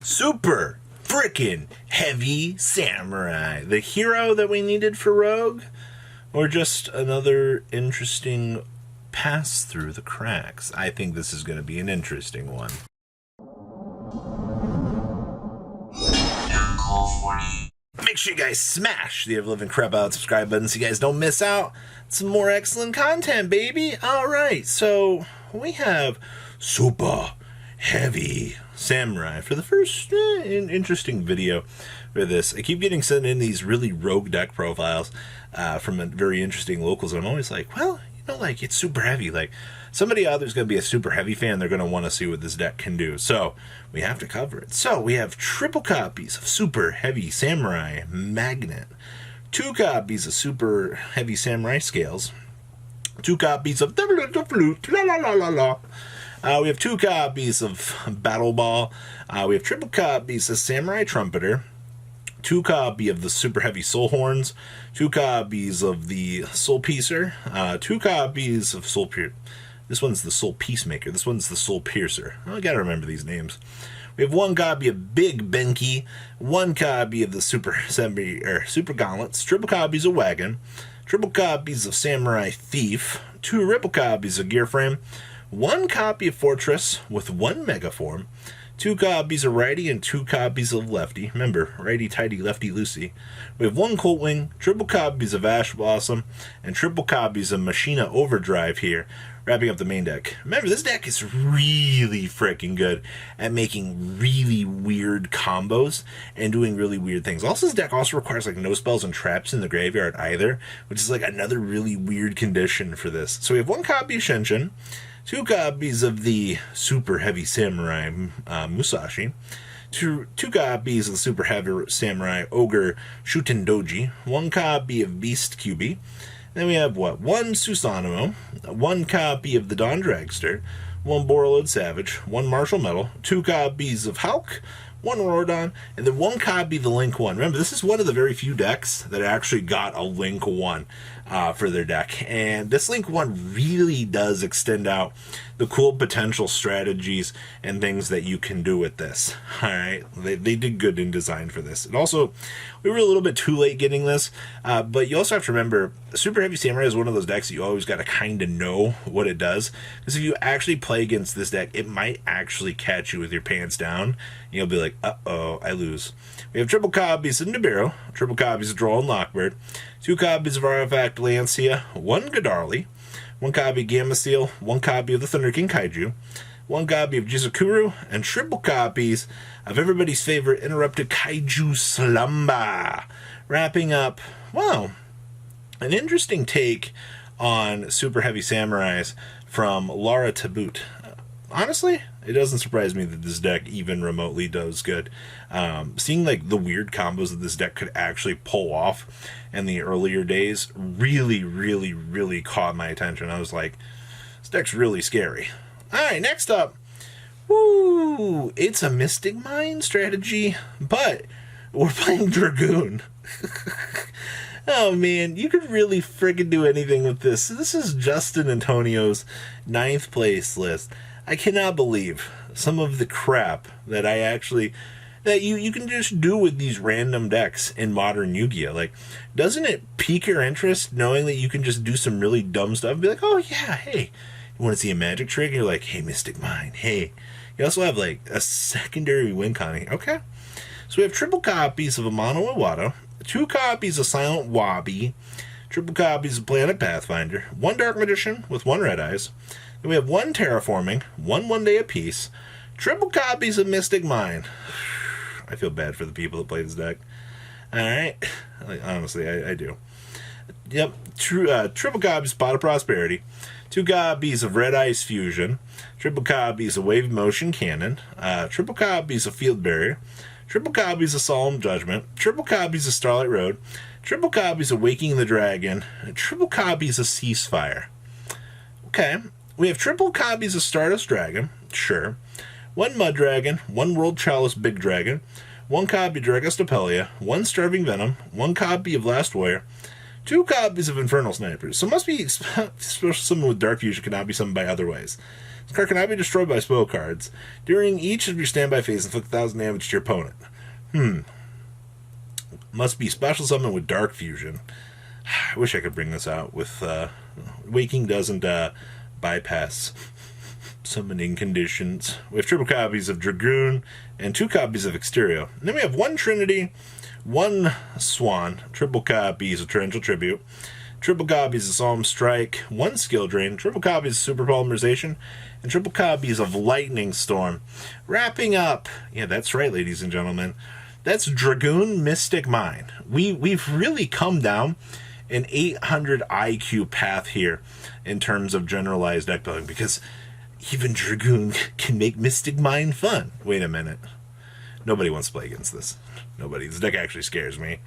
Super frickin' heavy samurai. The hero that we needed for Rogue? Or just another interesting pass through the cracks? I think this is going to be an interesting one. Make sure you guys smash the ever-living crap out subscribe button so you guys don't miss out. Some more excellent content, baby. Alright, so we have Super Heavy Samurai for the first interesting video for this. I keep getting sent in these really rogue deck profiles from very interesting locals, and I'm always like, well, you know, like, it's super heavy. Like, somebody out there's going to be a super heavy fan. They're going to want to see what this deck can do. So we have to cover it. So we have triple copies of Super Heavy Samurai Magnet, 2 copies of Super Heavy Samurai Scales, 2 copies of the Flute, la la la la la. We have 2 copies of Battle Ball. We have triple copies of Samurai Trumpeter, 2 copy of the Super Heavy Soul Horns, 2 copies of the Soul Piecer, 2 copies of Soul Piercer. This one's the Soul Peacemaker. This one's the Soul Piercer. I gotta remember these names. We have 1 copy of Big Benki, 1 copy of the Super Gauntlets, triple copies of Wagon, triple copies of Samurai Thief, 2 triple copies of Gear Frame, 1 copy of Fortress with 1 Megaform, 2 copies of Righty and 2 copies of Lefty. Remember, Righty Tighty, Lefty Loosey. We have 1 Colt Wing, triple copies of Ash Blossom, and triple copies of Machina Overdrive here, wrapping up the main deck. Remember, this deck is really freaking good at making really weird combos and doing really weird things. Also, this deck also requires like no spells and traps in the graveyard either, which is like another really weird condition for this. So we have 1 copy of Shenshin, 2 copies of the Super Heavy Samurai Musashi, 2 copies of the Super Heavy Samurai Ogre Shutendoji, 1 copy of Beast QB. Then we have, 1 Susanoo, 1 copy of the Dawn Dragster, 1 Borreload Savage, 1 Martial Metal, 2 copies of Hulk, 1 Rordon, and then 1 copy of the Link 1. Remember, this is one of the very few decks that actually got a Link 1 for their deck. And this Link 1 really does extend out the cool potential strategies and things that you can do with this. Alright, they did good in design for this. And also, we were a little bit too late getting this, but you also have to remember, Super Heavy Samurai is one of those decks that you always got to kind of know what it does. Because if you actually play against this deck, it might actually catch you with your pants down. You'll be like, uh-oh, I lose. We have triple copies of Nibiru, triple copies of Droll and Lockbird, 2 copies of Artifact Lancia, 1 Godarli, 1 copy of Gamma Steel, 1 copy of the Thunder King Kaiju, 1 copy of Jizukuru, and triple copies of everybody's favorite Interrupted Kaiju Slumber. Wrapping up, wow, an interesting take on Super Heavy Samurais from Lara to boot. Honestly, it doesn't surprise me that this deck even remotely does good. Seeing like the weird combos that this deck could actually pull off in the earlier days really caught my attention. I was like, this deck's really scary. Alright, next up, woo, it's a Mystic Mind strategy, but we're playing Dragoon. Oh man, you could really friggin' do anything with this. This is Justin Antonio's 9th place list. I cannot believe some of the crap that you can just do with these random decks in modern Yu-Gi-Oh! Like, doesn't it pique your interest knowing that you can just do some really dumb stuff and be like, oh yeah, hey, you want to see a magic trick? And you're like, hey, Mystic Mind, hey. You also have like a secondary win con. Okay. So we have triple copies of Amano Iwata, 2 copies of Silent Wabi, triple copies of Planet Pathfinder, 1 Dark Magician with 1 Red Eyes. Then we have 1 Terraforming, 1 Day apiece, triple copies of Mystic Mind. I feel bad for the people that play this deck. Alright. Like, honestly, I do. Yep. Triple copies of Pot of Prosperity, 2 copies of Red Ice Fusion, triple copies of Wave Motion Cannon, triple copies of Field Barrier, triple copies of Solemn Judgment, triple copies of Starlight Road, triple copies of Waking the Dragon, and triple copies of Ceasefire. Okay. We have triple copies of Stardust Dragon, sure. 1 Mud Dragon, 1 World Chalice Big Dragon, 1 copy of Dragostapelia, 1 Starving Venom, 1 copy of Last Warrior, 2 copies of Infernal Snipers. So it must be special summon with Dark Fusion cannot be summoned by other ways. This card cannot be destroyed by spell cards. During each of your standby phase, inflict 1,000 damage to your opponent. Must be special summon with Dark Fusion. I wish I could bring this out with Waking doesn't bypass summoning conditions. We have triple copies of Dragoon and 2 copies of Exterio. And then we have 1 Trinity, 1 Swan, triple copies of Torrential Tribute, triple copies of Solemn Strike, 1 Skill Drain, triple copies of Super Polymerization, and triple copies of Lightning Storm. Wrapping up, yeah, that's right, ladies and gentlemen, that's Dragoon Mystic Mine. We've really come down an 800 IQ path here in terms of generalized deck building, because even Dragoon can make Mystic Mine fun. Wait a minute. Nobody wants to play against this. Nobody. This deck actually scares me.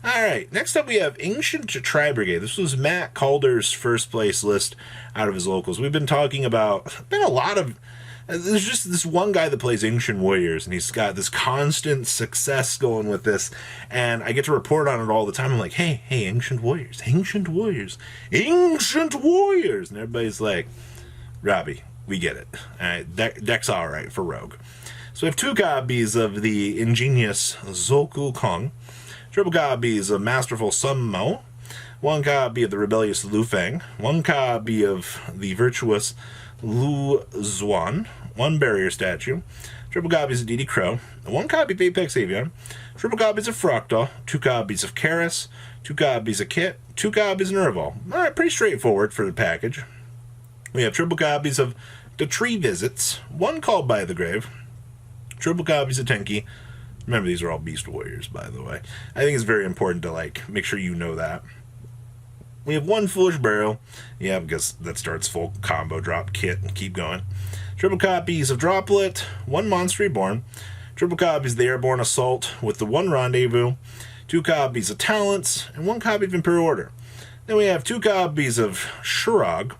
Alright, next up we have Ancient Tri-Brigade. This was Matt Calder's first place list out of his locals. We've been talking about, been a lot of, there's just this one guy that plays Ancient Warriors, and he's got this constant success going with this, and I get to report on it all the time. I'm like, hey, Ancient Warriors, Ancient Warriors, Ancient Warriors! And everybody's like, Robbie, we get it. Deck's alright for Rogue. So we have 2 copies of the ingenious Zoku Kong, triple copies of Masterful Sun Mo, 1 copy of the rebellious Lu Feng, 1 copy of the virtuous Lu Zuan, 1 barrier statue, triple copies of Didi Crow, 1 copy of Apex Avian, triple copies of Fractal, 2 copies of Karis, 2 copies of Kit, 2 copies of Nerval. Alright, pretty straightforward for the package. We have triple copies of the Tree Visits, 1 Called by the Grave, triple copies of Tenki. Remember, these are all Beast Warriors, by the way. I think it's very important to, make sure you know that. We have 1 Foolish Burial. Yeah, because that starts full combo drop kit and keep going. Triple copies of Droplet, 1 Monster Reborn. Triple copies of the Airborne Assault with the 1 Rendezvous. 2 copies of Talents, and 1 copy of Imperial Order. Then we have 2 copies of Shurag,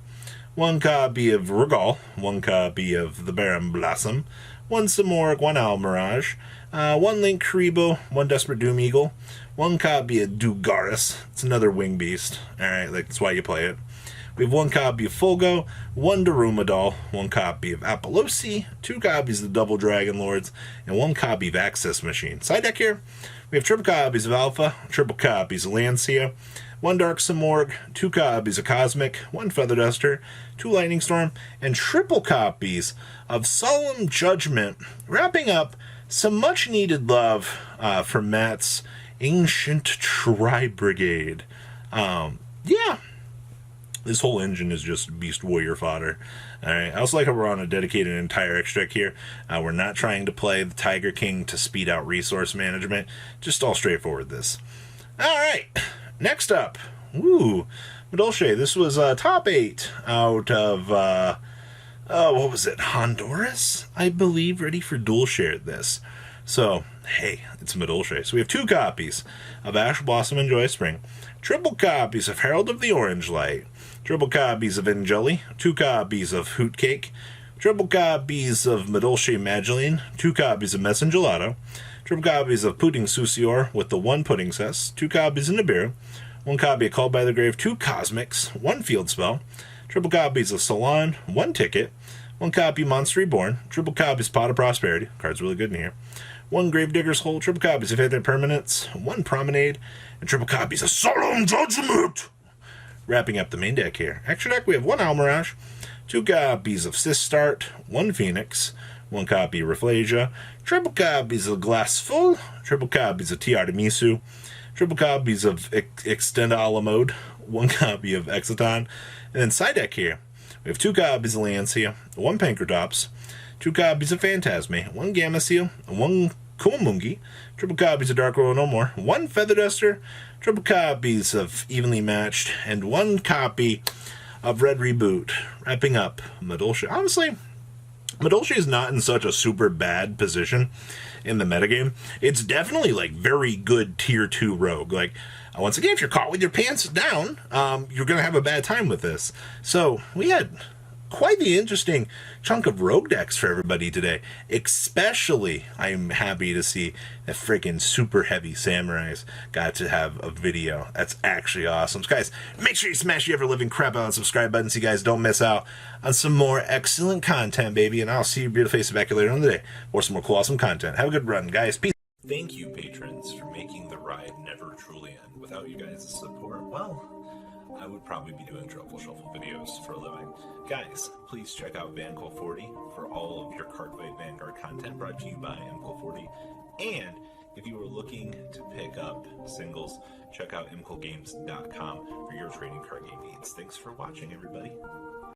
1 copy of Regal, 1 copy of the Baron Blossom, 1 Samorg, 1 Owl Mirage, 1 Link Karibo, 1 Desperate Doom Eagle, 1 copy of Dugaris. It's another wing beast. Alright, that's why you play it. We have 1 copy of Fulgo, 1 Darumadal, 1 copy of Apollosi, 2 copies of the Double Dragon Lords, and 1 copy of Access Machine. Side deck here, we have triple copies of Alpha, triple copies of Lancia, 1 Dark Samorg, 2 copies of Cosmic, 1 Feather Duster, 2 Lightning Storm, and triple copies of Solemn Judgment, wrapping up some much-needed love for Matt's Ancient Tri-Brigade. Yeah, this whole engine is just Beast Warrior fodder. Alright, I also like how we're on a dedicated entire extract here. We're not trying to play the Tiger King to speed out resource management. Just all straightforward this. Alright, next up. Ooh, Madolche. This was top 8 out of, what was it? Honduras, I believe, ready for dual shared this. So, hey, it's Madolche. So we have 2 copies of Ash Blossom and Joy Spring, triple copies of Herald of the Orange Light, triple copies of Injelly, 2 copies of Hoot Cake, triple copies of Madolche Mageline, 2 copies of Messengelato, triple copies of Pudding Susior with the 1 Pudding Cess, 2 copies of Nibiru, 1 copy of Called by the Grave, 2 Cosmics, 1 Field Spell, triple copies of Salon, 1 Ticket, 1 copy Monster Reborn, triple copies Pot of Prosperity, card's really good in here, 1 Gravedigger's Hole, triple copies of Fated Permanence, 1 Promenade, and triple copies of Solemn Judgment! Wrapping up the main deck here. Extra deck, we have 1 Almirage, 2 copies of Sistart, 1 Phoenix, 1 copy of Rafflesia, triple copies of Glass Full, triple copies of T. Artemisu, triple copies of Extenda a la Mode, 1 copy of Exoton, and then side deck here, we have 2 copies of Lancia, 1 Pankratops, 2 copies of Phantasme, 1 Gamma Seal, 1 Kumamungi, triple copies of Dark Royal No More, 1 Feather Duster, triple copies of Evenly Matched, and 1 copy of Red Reboot. Wrapping up Madolche. Honestly, Madolche is not in such a super bad position in the metagame. It's definitely very good tier 2 rogue. Once again, if you're caught with your pants down, you're going to have a bad time with this. So we had quite the interesting chunk of rogue decks for everybody today. Especially, I'm happy to see that freaking Superheavy Samurais got to have a video. That's actually awesome. So guys, make sure you smash the ever-living crap out of the subscribe button so you guys don't miss out on some more excellent content, baby. And I'll see your beautiful faces back here later on the day for some more cool, awesome content. Have a good run, guys. Peace. Thank you, patrons, for making the ride never truly end. Without you guys' support, well, I would probably be doing Truffle Shuffle videos for a living. Guys, please check out VanCool40 for all of your Cardfight Vanguard content brought to you by MCool40. And if you are looking to pick up singles, check out mcoolgames.com for your trading card game needs. Thanks for watching, everybody.